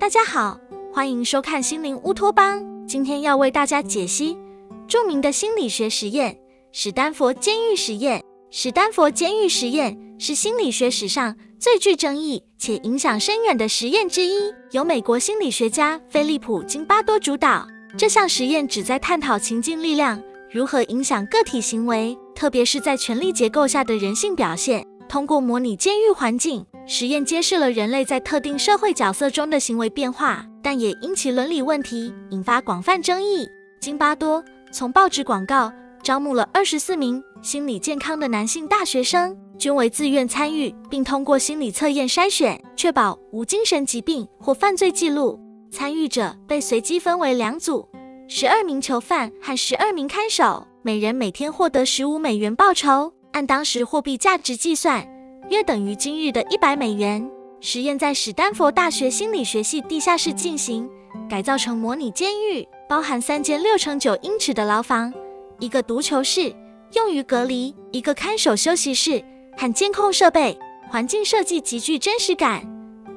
大家好，欢迎收看心灵乌托邦。今天要为大家解析著名的心理学实验——史丹佛监狱实验。史丹佛监狱实验是心理学史上最具争议且影响深远的实验之一，由美国心理学家菲利普·金巴多主导。这项实验旨在探讨情境力量如何影响个体行为，特别是在权力结构下的人性表现。通过模拟监狱环境，实验揭示了人类在特定社会角色中的行为变化，但也因其伦理问题引发广泛争议。金巴多从报纸广告招募了24名心理健康的男性大学生，均为自愿参与，并通过心理测验筛选，确保无精神疾病或犯罪记录。参与者被随机分为2组，12名囚犯和12名看守，每人每天获得15美元报酬，按当时货币价值计算，约等于今日的100美元。实验在史丹佛大学心理学系地下室进行，改造成模拟监狱，包含3间6×9英尺的牢房，1个毒囚室用于隔离，1个看守休息室和监控设备。环境设计极具真实感，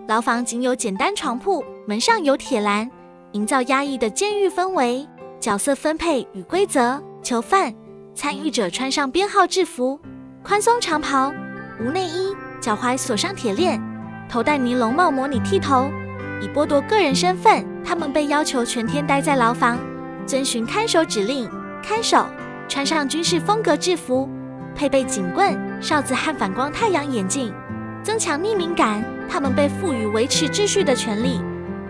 牢房仅有简单床铺，门上有铁栏，营造压抑的监狱氛围。角色分配与规则：囚犯参与者穿上编号制服，宽松长袍，无内衣，脚踝锁上铁链，头戴尼龙帽模拟剃头，以剥夺个人身份。他们被要求全天待在牢房，遵循看守指令。看守穿上军事风格制服，配备警棍、哨子和反光太阳眼镜，增强匿名感。他们被赋予维持秩序的权利，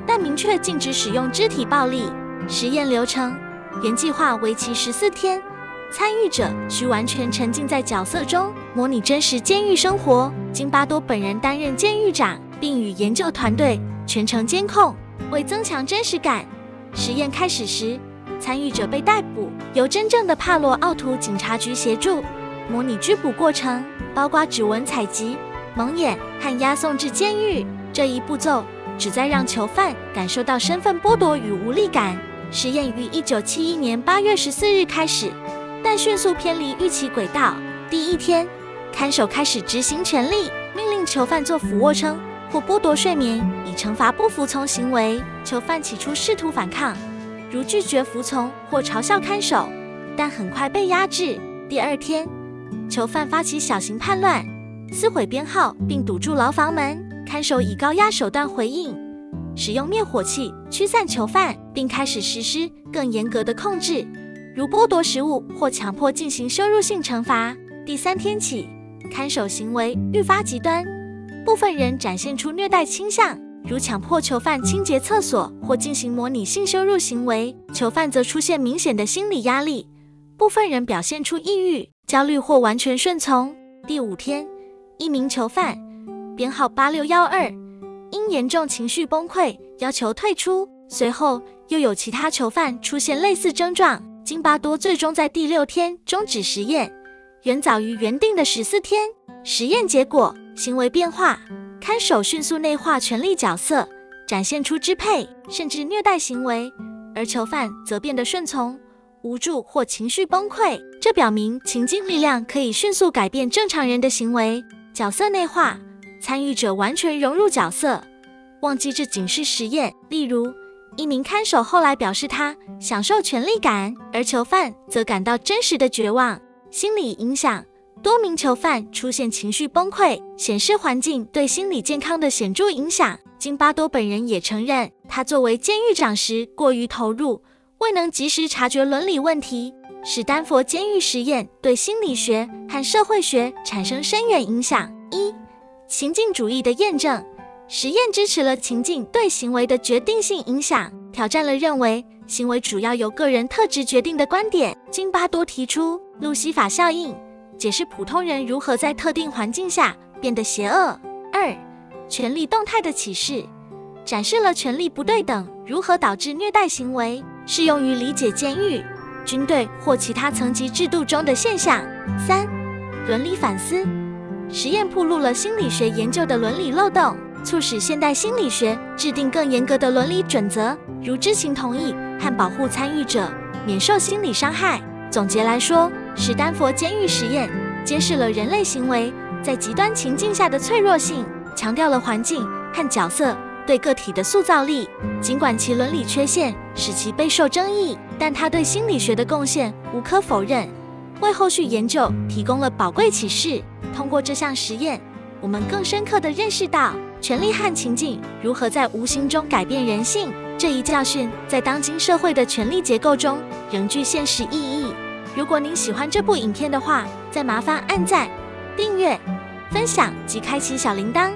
但明确禁止使用肢体暴力。实验流程：原计划为期14天，参与者需完全沉浸在角色中，模拟真实监狱生活。金巴多本人担任监狱长，并与研究团队全程监控。为增强真实感，实验开始时，参与者被逮捕，由真正的帕洛奥图警察局协助。模拟拘捕过程包括指纹采集、蒙眼和押送至监狱。这一步骤旨在让囚犯感受到身份剥夺与无力感。实验于1971年8月14日开始，但迅速偏离预期轨道。第一天，看守开始执行权力，命令囚犯做俯卧撑或剥夺睡眠，以惩罚不服从行为。囚犯起初试图反抗，如拒绝服从或嘲笑看守，但很快被压制。第二天，囚犯发起小型叛乱，撕毁编号并堵住牢房门。看守以高压手段回应，使用灭火器驱散囚犯，并开始实施更严格的控制，如剥夺食物或强迫进行羞辱性惩罚。第3天起，看守行为愈发极端，部分人展现出虐待倾向，如强迫囚犯清洁厕所或进行模拟性羞辱行为。囚犯则出现明显的心理压力，部分人表现出抑郁、焦虑或完全顺从。第5天，一名囚犯编号8612因严重情绪崩溃要求退出，随后又有其他囚犯出现类似症状。金巴多最终在第6天终止实验，远早于原定的14天。实验结果：行为变化，看守迅速内化权力角色，展现出支配甚至虐待行为，而囚犯则变得顺从、无助或情绪崩溃。这表明情境力量可以迅速改变正常人的行为。角色内化，参与者完全融入角色，忘记这仅是实验。例如，一名看守后来表示他享受权力感，而囚犯则感到真实的绝望。心理影响，多名囚犯出现情绪崩溃，显示环境对心理健康的显著影响。金巴多本人也承认，他作为监狱长时过于投入，未能及时察觉伦理问题。史丹佛监狱实验对心理学和社会学产生深远影响。1. 情境主义的验证。实验支持了情境对行为的决定性影响，挑战了认为行为主要由个人特质决定的观点。金巴多提出路西法效应，解释普通人如何在特定环境下变得邪恶。2. 权力动态的启示，展示了权力不对等如何导致虐待行为，适用于理解监狱、军队或其他层级制度中的现象。3. 伦理反思，实验暴露了心理学研究的伦理漏洞，促使现代心理学制定更严格的伦理准则，如知情同意和保护参与者免受心理伤害。总结来说，史丹佛监狱实验揭示了人类行为在极端情境下的脆弱性，强调了环境和角色对个体的塑造力。尽管其伦理缺陷使其备受争议，但他对心理学的贡献无可否认，为后续研究提供了宝贵启示。通过这项实验，我们更深刻地认识到权力和情境如何在无形中改变人性。这一教训在当今社会的权力结构中仍具现实意义。如果您喜欢这部影片的话，再麻烦按赞、订阅、分享及开启小铃铛。